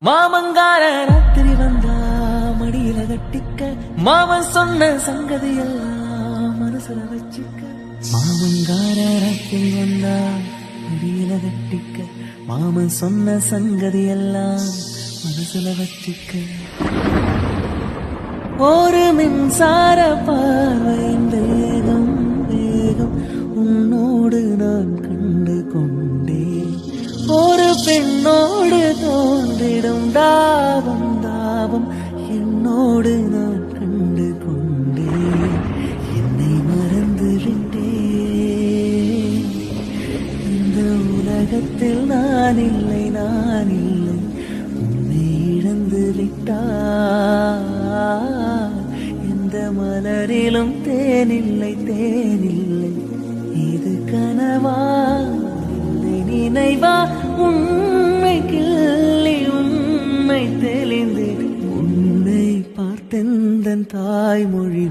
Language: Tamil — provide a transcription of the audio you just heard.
மாமங்கார ராத்திரி வந்தா மடியில கட்டிக்க மாமன் சொன்ன சங்கதி எல்லாம் மனசுல வச்சுக்க. மாமங்கார ராத்திரி வந்தா மடியில கட்டிக்க மாமன் சொன்ன சங்கதி எல்லாம் மனசுல வச்சுக்க. ஒரு மின்சார பார்வையின் வேகம் வேகம் உன்னோடு நான் கண்டு கொண்டேன். ஒரு பெண்ணோடு தோன்றிடும் தாபம் தாபம் என்னோடு நான் கண்டு கொண்டேன். என்னை மறந்து விட்டேன். இந்த உலகத்தில் நான் இல்லை நான் இல்லை உன்னை இழந்து விட்டார். எந்த மலரிலும் தேனில்லை தேனில்லை இது கனவா இல்லை நினைவா. உண்மை கிள்ளி உண்மை தெளிந்து உன்னை பார்த்தெந்தன் தாய்மொழி